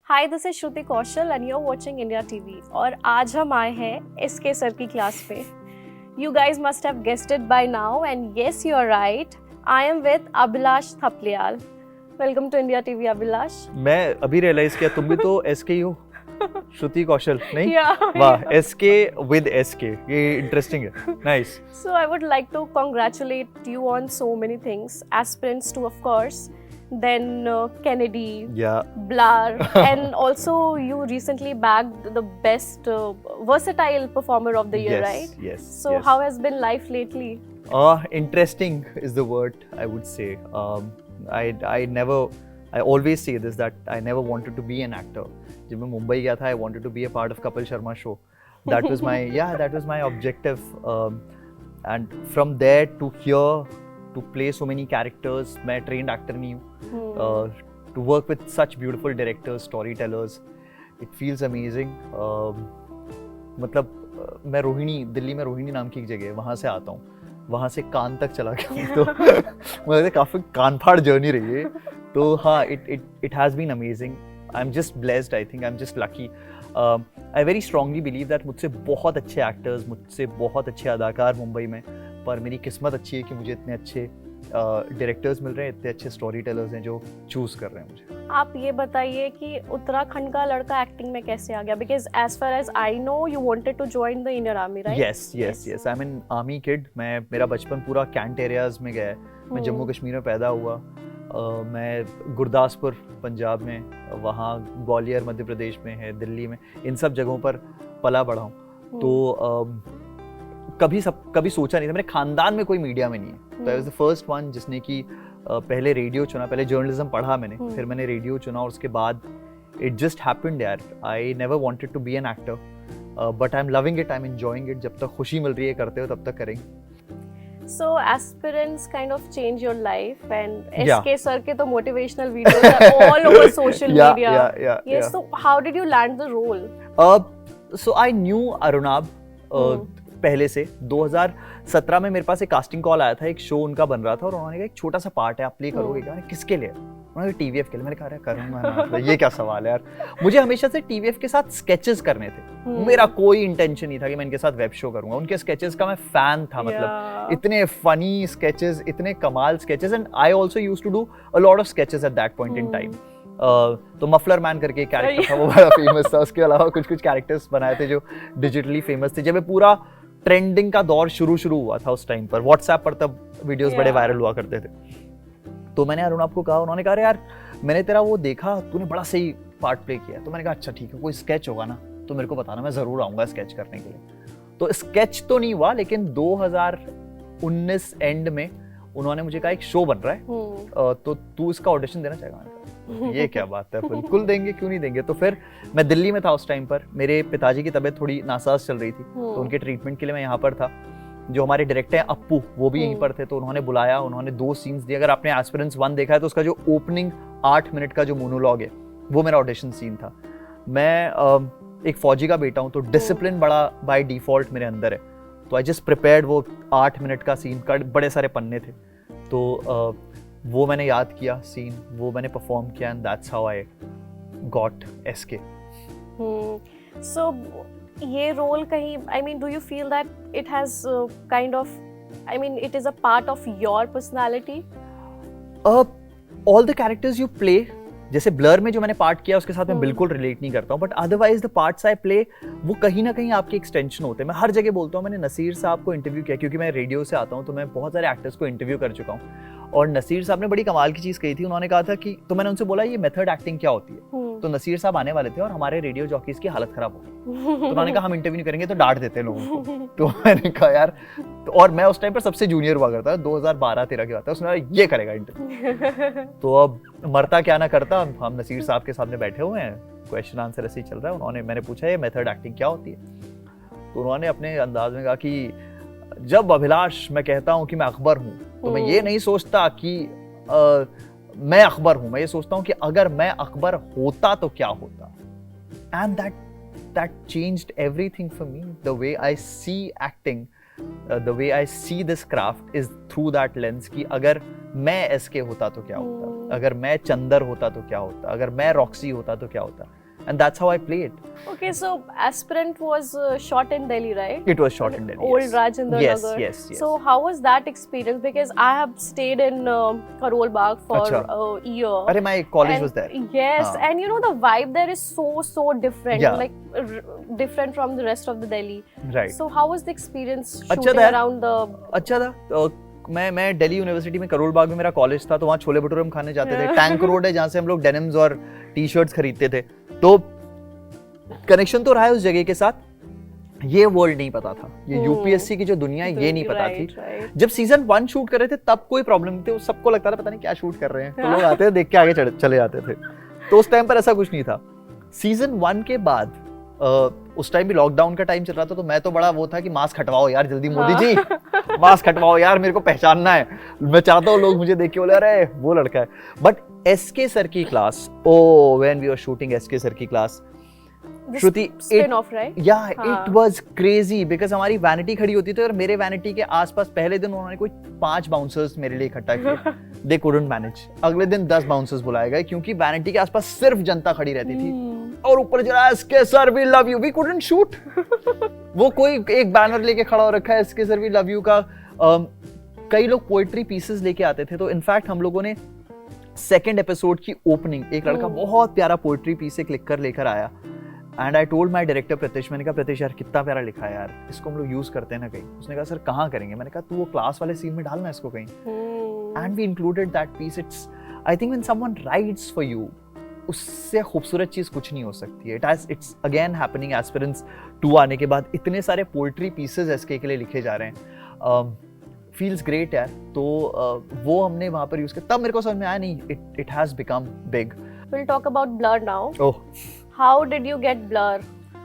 Hi, this is Shruti Kaushal and you are watching India TV. और आज हम आए हैं एसके सर की क्लास पे। You guys must have guessed it by now and yes you are right, I am with Abhilash Thapliyal. Welcome to India TV Abhilash. मैं अभी realise किया तुम भी तो एसके ही हो, श्रुति कौशल नहीं? Yeah, वाह, एसके विद एसके, ये इंटरेस्टिंग है, nice. So I would like to congratulate you on so many things. Aspirants to, of course, then Kennedy, Blur, and also you recently bagged the best versatile performer of the year, right? Yes. So how has been life lately? Interesting is the word I would say. I always say this, that I never wanted to be an actor. जब मैं मुंबई गया था, I wanted to be a part of Kapil Sharma show. That was my objective. And from there to here, to play so many characters, मैं trained actor नहीं हूँ. To work with such beautiful directors, storytellers, it feels amazing. मतलब मैं रोहिणी, दिल्ली में रोहिणी नाम की एक जगह है, वहाँ से आता हूँ. वहाँ से कान तक चला गया तो मुझे काफ़ी कान फाड़ जर्नी रही है. तो हाँ, it has been amazing. I'm just blessed, I think. I'm just lucky. I very strongly believe that मुझसे बहुत अच्छे एक्टर्स, मुझसे बहुत अच्छे अदाकार मुंबई में, पर मेरी किस्मत अच्छी है कि मुझे इतने अच्छे डायरेक्टर्स मिल रहे हैं, इतने अच्छे स्टोरी टेलर्स हैं जो चूज़ कर रहे हैं मुझे. आप ये बताइए कि उत्तराखंड का लड़का एक्टिंग में कैसे आ गया? Because as far as I know you wanted to join the Indian army, right? Yes. I am an army kid. मेरा बचपन पूरा कैंट एरियाज में गया है. मैं जम्मू कश्मीर में पैदा हुआ. मैं गुरदासपुर पंजाब में, वहाँ ग्वालियर मध्य प्रदेश में है, दिल्ली में, इन सब जगहों पर पला बढ़ा हूँ. तो कभी सोचा नहीं था. मेरे खानदान में कोई मीडिया में नहीं है. तो I was the first one जिसने कि पहले रेडियो चुना. पहले जर्नलिज्म पढ़ा मैंने, फिर मैंने रेडियो चुना और उसके बाद इट जस्ट हैपेंड यार. I never wanted to be an actor, but I am loving it, I am enjoying it. जब तक खुशी मिल रही है करते हो तब तक करेंगे. So aspirants kind of change your life, and SK sir के तो motivational videos are all over social media. Yes. So how did you land the role? So I knew Arunab पहले से. 2017 में मेरे पास एक कास्टिंग कॉल आया था. एक शो उनका बन रहा था और उन्होंने कहा एक छोटा सा पार्ट है, आप प्ले करोगे क्या? मैंने किसके लिए? उन्होंने कहा टीवीएफ के लिए. मैंने कहा करूंगा ना. ये क्या सवाल है यार. मुझे हमेशा से टीवीएफ के साथ स्केचेस करने थे. मेरा कोई इंटेंशन नहीं था कि मैं इनके साथ वेब शो करूंगा. उनके स्केचेस का मैं फैन था. मतलब इतने फनी स्केचेस, इतने कमाल sketches. And I also used to do a lot of sketches at that point in time. तो मफलर मैन करके एक कैरेक्टर था, वो बड़ा फेमस था. उसके अलावा कुछ कैरेक्टर्स बनाए थे जो डिजिटली फेमस थे. जब पूरा ट्रेंडिंग का दौर शुरू हुआ था उस टाइम पर, व्हाट्सएप पर तब वीडियोस बड़े वायरल हुआ करते थे. तो मैंने अरुणाब को कहा, उन्होंने कहा यार मैंने तेरा वो देखा, तूने बड़ा सही पार्ट प्ले किया. तो मैंने कहा अच्छा ठीक है, कोई स्केच होगा ना तो मेरे को बताना, मैं जरूर आऊंगा स्केच करने के लिए. तो स्केच तो नहीं हुआ, लेकिन 2019 एंड में उन्होंने मुझे कहा एक शो बन रहा है, तो तू इसका ऑडिशन देना चाहेगा? मैंने कहा ये क्या बात है, बिल्कुल देंगे, क्यों नहीं देंगे. तो फिर मैं दिल्ली में था उस टाइम पर. मेरे पिताजी की तबीयत थोड़ी नासाज चल रही थी, तो उनके ट्रीटमेंट के लिए मैं यहाँ पर था. जो हमारे डायरेक्टर हैं अप्पू, वो भी यहीं पर थे. तो उन्होंने बुलाया, उन्होंने 2 सीन्स दिए. अगर आपने एस्पिरेंट्स 1 देखा है तो उसका जो ओपनिंग 8 मिनट का जो मोनोलॉग है वो मेरा ऑडिशन सीन था. मैं एक फौजी का बेटा हूँ, तो डिसिप्लिन बड़ा बाय डिफॉल्ट मेरे अंदर है. तो आई जस्ट प्रिपेयर्ड. वो 8 मिनट का सीन का बड़े सारे पन्ने थे, तो वो मैंने याद किया सीन, वो मैंने परफॉर्म किया, and that's how I got SK. So ये रोल कहीं, I mean do you feel that it has kind of, I mean it is a part of your personality? All the characters you play, जैसे ब्लर में जो मैंने part किया उसके साथ मैं बिल्कुल रिलेट नहीं करता हूँ, but otherwise the parts I play वो कहीं ना कहीं आपके एक्सटेंशन होते हैं. मैं हर जगह बोलता हूँ, मैंने नसीर साहब को इंटरव्यू किया, क्योंकि मैं रेडियो से आता हूँ, तो मैं बहुत सारे एक्टर्स को इंटरव्यू कर चुका हूँ. और नसीर साहब ने बड़ी कमाल की चीज़ कही थी. उन्होंने कहा था कि, तो मैंने उनसे बोला ये मेथड एक्टिंग क्या होती है? तो नसीर साहब आने वाले थे और हमारे रेडियो जॉकीज की हालत खराब हो गई. तो उन्होंने कहा हम इंटरव्यू नहीं करेंगे, तो डांट देते हैं लोगों को. तो मैंने कहा यार, तो और मैं उस टाइम पर सबसे जूनियर हुआ करता, 2012-13 की बात है. उसने कहा ये करेगा इंटरव्यू. तो अब मरता क्या ना करता, हम नसीर साहब के सामने बैठे हुए हैं, क्वेश्चन आंसर ऐसे ही चल रहा है. मैंने पूछा ये मेथड एक्टिंग क्या होती है? तो उन्होंने अपने अंदाज में कहा कि जब अभिलाष मैं कहता हूँ कि मैं अकबर हूँ, तो मैं ये नहीं सोचता कि मैं अकबर हूं, मैं ये सोचता हूं कि अगर मैं अकबर होता तो क्या होता. And that changed everything for me. The way I see acting, the way I see this craft is through that lens कि अगर मैं एसके होता तो क्या होता. अगर मैं चंदर होता तो क्या होता, अगर मैं रॉक्सी होता तो क्या होता, and that's how I play it. Okay, so Aspirant was shot in Delhi, right? It was shot in Delhi. Old yes. Rajendra Yes, Nagar. yes, yes. So how was that experience? Because I have stayed in Karol Bagh for Acha. a year. Arey, my college And was there. Yes, Haan. and you know the vibe there is so different, Yeah. like different from the rest of the Delhi. Right. So how was the experience अच्छा shooting था। around the? अच्छा था। मैं Delhi university में करोल बाग में मेरा college था, तो वहाँ छोले भटूरे हम खाने जाते थे। टैंक रोड है जहाँ से हम लोग डेनिम्स और टी शर्ट्स खरीदते थे, तो कनेक्शन तो रहा है उस जगह के साथ। ये वर्ल्ड नहीं पता था, ये यूपीएससी की जो दुनिया है ये नहीं पता थी। जब सीजन 1 शूट कर रहे थे तब कोई प्रॉब्लम नहीं थी, सबको लगता था पता नहीं क्या शूट कर रहे हैं, तो लोग आते थे देख के आगे चले जाते थे, तो उस टाइम पर ऐसा कुछ नहीं था। सीजन 1 के बाद उस टाइम भी लॉकडाउन का टाइम चल रहा था, तो मैं तो बड़ा वो था कि मास्क हटवाओ यार जल्दी, मोदी जी मास्क हटवाओ यार, मेरे को पहचानना है, मैं चाहता हूँ लोग मुझे देख के बोले अरे वो लड़का है। बट एसके सर की class, oh when we were shooting SK sir की class, Shruti, spin-off, right? Yeah, it was crazy because हमारी वैनिटी खड़ी होती थी और मेरे वैनिटी के आसपास पहले दिन उन्होंने कोई 5 बाउंसर्स मेरे लिए इकट्ठा किए। They couldn't manage. अगले दिन 10 बाउंसर्स बुलाए गए क्योंकि वैनिटी के आसपास सिर्फ जनता खड़ी रहती थी और ऊपर जरा SK sir we love you, we couldn't shoot. वो कोई एक बैनर लेके खड़ा हो रखा है SK sir we love you का। कई लोग पोएट्री पीसेस लेके आते थे, तो इनफैक्ट हम लोगों ने सेकेंड एपिसोड की ओपनिंग एक लड़का बहुत प्यारा पोएट्री पीस एक लिख कर लेकर आया, and I told my director Pratish, मैंने कहा प्रतीश यार कितना प्यारा लिखा है यार, इसको हम लोग यूज करते हैं ना कहीं। उसने कहा सर कहाँ करेंगे? मैंने कहा तू वो क्लास वाले सीन में डालना इसको कहीं, and we included that piece. It's I think when someone writes for you, उससे खूबसूरत चीज कुछ नहीं हो सकती है। इट्स अगेन हैपनिंग एस्पिरेंट्स 2 आने के बाद, इतने सारे पोएट्री पीसेस एसके के लिए लिखे जा रहे हैं, फील्स ग्रेट यार। तो वो हमने वहाँ पर यूज किया, तब मेरे को समझ में आया नहीं, it has become big. We'll talk about Blur now. Oh. How did you get Blur?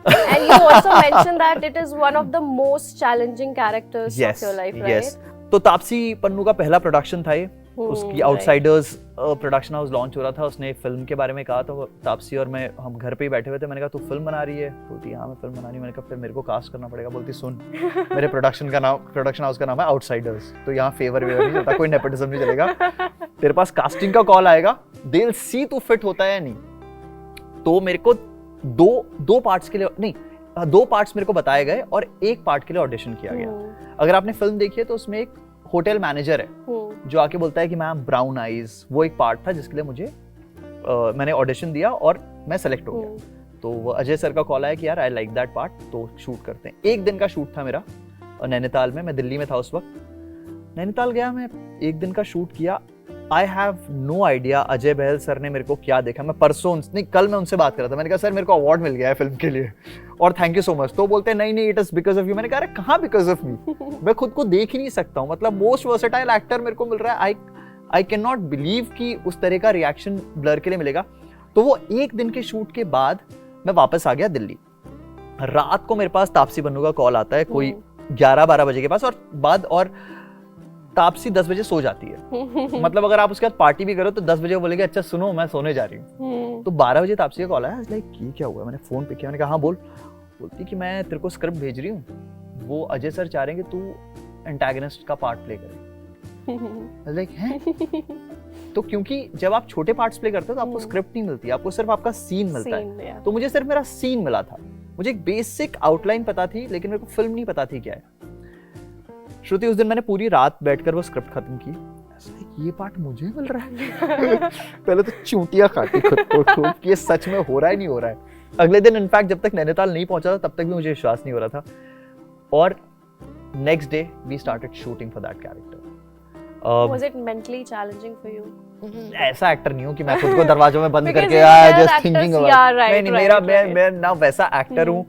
And you also mentioned that it is one of the most challenging characters of your life, right? Yes. तो तापसी पन्नू का पहला production था ये, उसकी outsiders production house launch हो रहा था, उसने फिल्म के बारे में कहा, तो तापसी और मैं हम घर पे ही बैठे हुए थे। मैंने कहा तू फिल्म बना रही है? बोलती हाँ मैं फिल्म बना रही हूँ। मैंने कहा फिर मेरे को कास्ट करना पड़ेगा। बोलती सुन मेरे प्रोडक्शन हाउस का नाम है आउटसाइडर्स, तो यहाँ फेवर वेवर नहीं चलता, कोई नेपोटिज्म नहीं चलेगा, तेरे पास कास्टिंग का कॉल आएगा, दे विल सी तू फिट होता है या नहीं। तो मेरे को दो पार्ट्स के लिए नहीं, 2 पार्ट्स मेरे को बताए गए और 1 पार्ट के लिए ऑडिशन किया गया। अगर आपने फिल्म देखी है तो उसमें एक होटल मैनेजर है जो आके बोलता है कि मैम ब्राउन आईज, वो एक पार्ट था जिसके लिए मुझे मैंने ऑडिशन दिया और मैं सेलेक्ट हो गया। तो वो अजय सर का कॉल आया कि यार आई लाइक दैट पार्ट, तो शूट करते हैं। 1 दिन का शूट था मेरा नैनीताल में, मैं दिल्ली में था उस वक्त। नैनीताल गया मैं, 1 दिन का शूट किया। I have no idea Ajay Bahl sir ने मेरे को क्या देखा। मैं कल मैं उनसे बात कर रहा था, मैंने कहा सर मेरे को अवार्ड मिल गया है फिल्म के लिए और थैंक यू सो मच। तो बोलते हैं नहीं it is because of you. मैंने कहा अरे कहाँ बिकॉज ऑफ मी, मैं खुद को देख ही नहीं सकता हूँ, मतलब मोस्ट वर्सेटाइल एक्टर मेरे को मिल रहा है। आई कैन नॉट बिलीव कि उस तरह का रिएक्शन ब्लर के लिए मिलेगा। तो वो 1 दिन के शूट के बाद मैं वापस आ गया दिल्ली। रात को मेरे पास तापसी पन्नू का कॉल आता है कोई 11-12 बजे के पास, और तापसी 10 बजे सो जाती है। मतलब अगर आप उसके बाद पार्टी भी करो तो 10 बजे वो बोलेगी अच्छा सुनो मैं सोने जा रही हूँ। तो 12 बजे तापसी का कॉल आया, लाइक ये क्या हुआ? मैंने फोन पे किया, मैंने कहा हाँ बोल। बोलती कि मैं तेरे को स्क्रिप्ट भेज रही हूँ, वो अजय सर चाह रहे हैं कि तू एंटागनिस्ट का पार्ट प्ले करे। लाइक हैं? तो क्योंकि जब आप छोटे पार्ट्स प्ले करते हो तो आपको स्क्रिप्ट नहीं मिलती, आपको सिर्फ आपका सीन मिलता है। तो मुझे सिर्फ मेरा सीन मिला था, मुझे एक बेसिक आउटलाइन पता थी, लेकिन मेरे को फिल्म नहीं पता थी क्या है। श्रुति उस दिन मैंने पूरी रात बैठकर वो स्क्रिप्ट खत्म की। ये पार्ट मुझे मिल रहा है। पहले तो चूंटियां काटी खुद को खूब कि ये सच में हो रहा है नहीं हो रहा है। अगले दिन इनफैक्ट जब तक नैनीताल नहीं पहुंचा था तब तक भी मुझे विश्वास नहीं हो रहा था। और next day we started shooting for that character. Was it mentally challenging for you? ऐसा एक्टर नहीं हूँ कि मैं खुद को दरवाजों में बंद करके जस्ट थिंकिंग नहीं, मैं ना वैसा एक्टर हूँ।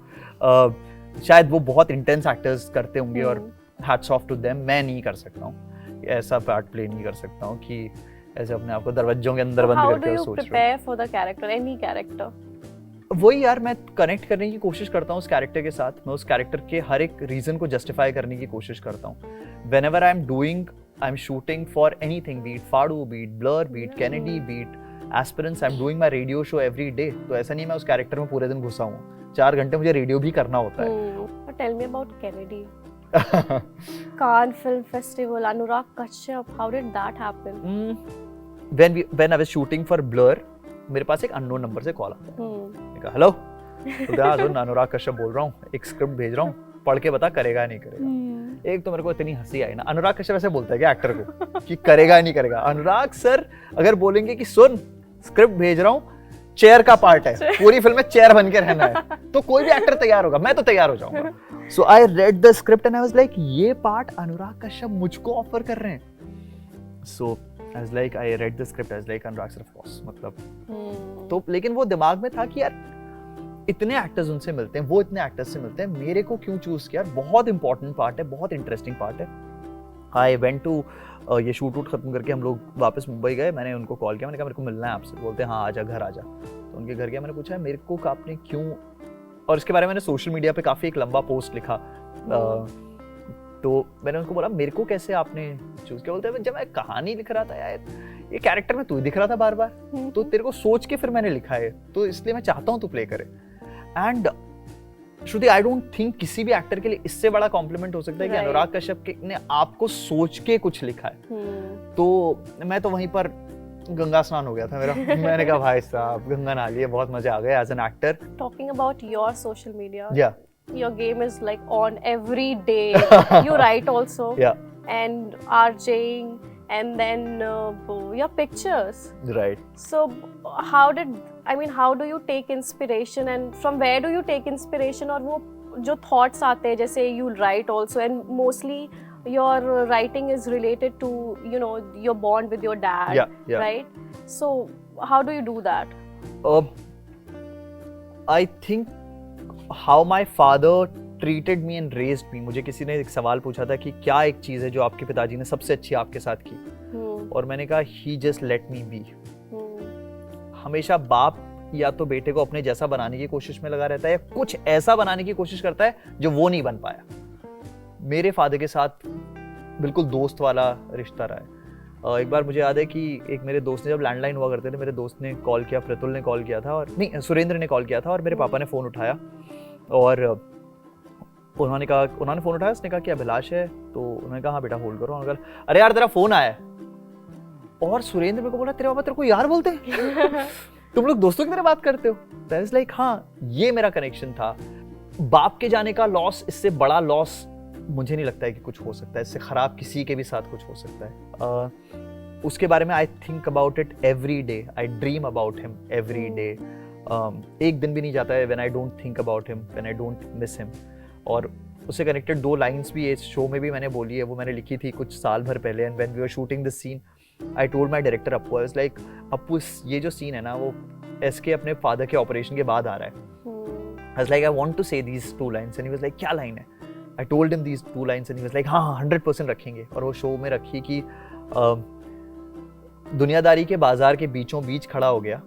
शायद वो बहुत इंटेंस एक्टर्स करते होंगे और हैट्स ऑफ टू देम, मैं नहीं कर सकता हूँ ऐसा पार्ट प्ले नहीं कर सकता हूँ कि ऐसे अपने आप को दरवाजों के अंदर बंद करके सोच रहा हूँ। How do you prepare for the character, any character? वही यार, मैं कनेक्ट करने की कोशिश करता हूँ उस कैरेक्टर के साथ, मैं उस कैरेक्टर के हर एक रीजन को जस्टिफाई करने की कोशिश करता हूँ। Whenever I'm shooting for anything, be it Fadu, be it Blur, be it Kennedy, be it Aspirants, I'm doing my radio show every day। तो ऐसा नहीं मैं उस कैरेक्टर में पूरे दिन घुसा हूँ, 4 घंटे मुझे रेडियो भी करना होता है। But tell me about Kennedy. Cannes Film Festival, Anurag Kashyap, how did that happen? when I was shooting for Blur, मेरे पास एक अननोन नंबर से कॉल आता है। मैंने कहा हेलो, तो अनुराग कश्यप बोल रहा हूँ, एक स्क्रिप्ट भेज रहा हूँ, पढ़ के बता करेगा या नहीं करेगा। एक तो मेरे को इतनी हंसी आई ना, अनुराग कश्यप ऐसे बोलता है क्या एक्टर को कि करेगा या नहीं करेगा? अनुराग सर अगर बोलेंगे कि सुन स्क्रिप्ट भेज रहा हूँ, चेयर का पार्ट है, पूरी फिल्म में चेयर बन के रहना है, तो कोई भी एक्टर तैयार होगा, मैं तो तैयार हो जाऊंगा। So I read the script and I was like ये पार्ट अनुराग कश्यप मुझको ऑफर कर रहे हैं। So I was like, I read the script, I was like Anurag sir of course, मतलब तो लेकिन वो दिमाग में था कि यार इतने एक्टर्स उनसे मिलते हैं, वो इतने एक्टर्स से मिलते हैं, मेरे को क्यों चूज किया? बहुत इंपॉर्टेंट पार्ट है, बहुत इंटरेस्टिंग पार्ट है। आई वेंट टू ये शूट वूट खत्म करके हम लोग वापस मुंबई गए, मैंने उनको कॉल किया, मैंने कहा मेरे को मिलना है आपसे। बोलते हैं हाँ आजा, घर आजा। तो उनके घर गया, मैंने पूछा मेरे को आपने क्यों, और इसके बारे में मैंने सोशल मीडिया पे काफ़ी एक लंबा पोस्ट लिखा। तो मैंने उनको बोला मेरे को कैसे आपने चूज किया? बोलते हैं जब मैं कहानी लिख रहा था यार, ये कैरेक्टर में तू ही दिख रहा था बार बार, तो तेरे को सोच के फिर मैंने लिखा है, तो इसलिए मैं चाहता हूँ तू प्ले करे। And Shruti, I don't think किसी भी एक्टर के लिए इससे बड़ा कॉम्प्लीमेंट हो सकता है कि अनुराग कश्यप ने आपको सोच के कुछ लिखा है। तो मैं तो वहीं पर गंगा स्नान हो गया था मेरा। मैंने कहा भाई साहब गंगा नहा लिए, बहुत मजा आ गया as an actor. Talking about your social media, Yeah. your game is like on every day. You write also, Yeah. and RJing, and then your pictures. Right. So how do you take inspiration, and from where do you take inspiration? और वो जो thoughts आते हैं, जैसे you write also, and mostly your writing is related to, you know, your bond with your dad. Yeah. Right? So how do you do that? I think how my father treated me and raised me. मुझे किसी ने एक सवाल पूछा था कि क्या एक चीज़ है जो आपके पिताजी ने सबसे अच्छी आपके साथ की, और मैंने कहा he just let me be. हमेशा बाप या तो बेटे को अपने जैसा बनाने की कोशिश में लगा रहता है, या कुछ ऐसा बनाने की कोशिश करता है जो वो नहीं बन पाया। मेरे फादर के साथ बिल्कुल दोस्त वाला रिश्ता रहा है। एक बार मुझे याद है कि एक मेरे दोस्त ने, जब लैंडलाइन हुआ करते थे, मेरे दोस्त ने कॉल किया, प्रतुल ने कॉल किया था, और नहीं सुरेंद्र ने कॉल किया था, और मेरे पापा ने फ़ोन उठाया, और उन्होंने फ़ोन उठाया, उसने कहा कि अभिलाष है? तो उन्होंने कहा हाँ बेटा होल्ड करो। उन्होंने कहा अरे यार तेरा फ़ोन आया है। और सुरेंद्र मेरे को बोला तेरे पापा तेरे को यार बोलते हैं? तुम लोग दोस्तों की तरह बात करते हो? दैट इज लाइक हाँ, ये मेरा कनेक्शन था। बाप के जाने का लॉस, इससे बड़ा लॉस मुझे नहीं लगता है कि कुछ हो सकता है, इससे खराब किसी के भी साथ कुछ हो सकता है। उसके बारे में I think about it every day, I dream about him every day. एक दिन भी नहीं जाता है when I don't think about him, when I don't miss him. और उससे कनेक्टेड 2 लाइन्स भी इस शो में भी मैंने बोली है, वो मैंने लिखी थी कुछ साल भर पहले। And when we were shooting this scene, I told my director Appu, I was like Appu ये जो सीन है ना, वो एसके अपने फादर के ऑपरेशन के बाद आ रहा है। I was like I want to say these 2 lines, and he was like क्या लाइन है? I told him these 2 lines and he was like हाँ 100% रखेंगे। और वो शो में रखी कि दुनियादारी के बाजार के बीचों बीच खड़ा हो गया,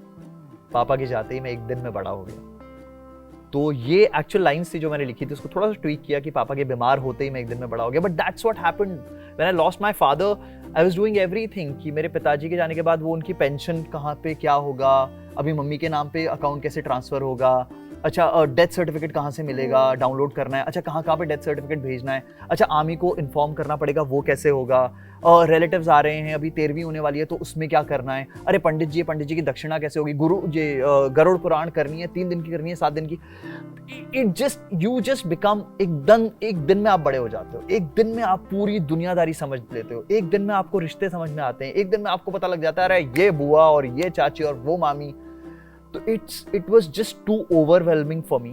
पापा के जाते ही मैं एक दिन में बड़ा हो गया। तो ये एक्चुअल लाइन्स थी जो मैंने लिखी थी, उसको थोड़ा सा ट्वीक किया कि पापा के बीमार होते ही मैं एक दिन में बड़ा हो गया। But that's what happened when I lost my father. I was doing everything कि मेरे पिताजी के जाने के बाद वो उनकी पेंशन कहाँ पे क्या होगा, अभी मम्मी के नाम पे अकाउंट कैसे ट्रांसफर होगा, अच्छा डेथ सर्टिफिकेट कहाँ से मिलेगा, डाउनलोड करना है, अच्छा कहाँ पे डेथ सर्टिफिकेट भेजना है, अच्छा आर्मी को इन्फॉर्म करना पड़ेगा, वो कैसे होगा, रिलेटिव्स आ रहे हैं, अभी 13वीं होने वाली है तो उसमें क्या करना है, अरे पंडित जी की दक्षिणा कैसे होगी, गरुड़ पुराण करनी है, 3 दिन की करनी है, 7 दिन की। यू जस्ट बिकम एक दिन में आप बड़े हो जाते हो, एक दिन में आप पूरी दुनियादारी समझ लेते हो, एक दिन में आपको रिश्ते समझ में आते हैं, एक दिन में आपको पता लग जाता है अरे ये बुआ और ये चाची और वो मामी। So it was just too overwhelming for me.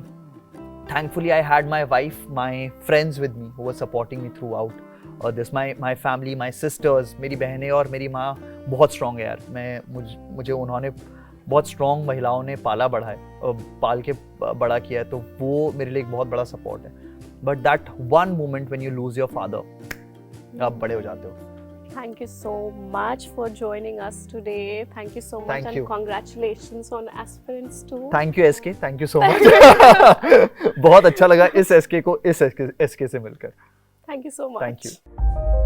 Thankfully, I had my wife, my friends with me who were supporting me throughout this. My family, my sisters, मेरी बहनें और मेरी माँ बहुत strong है यार। मुझे उन्होंने बहुत strong महिलाओं ने पाला के बड़ा किया है, तो वो मेरे लिए एक बहुत बड़ा support है। But that one moment when you lose your father, आप बड़े हो जाते हो। Thank you so much for joining us today. Thank you so much. Thank you. And congratulations on Aspirants 2. Thank you SK, thank you so much. बहुत अच्छा लगा इस SK से मिलकर. Thank you so much. Thank you.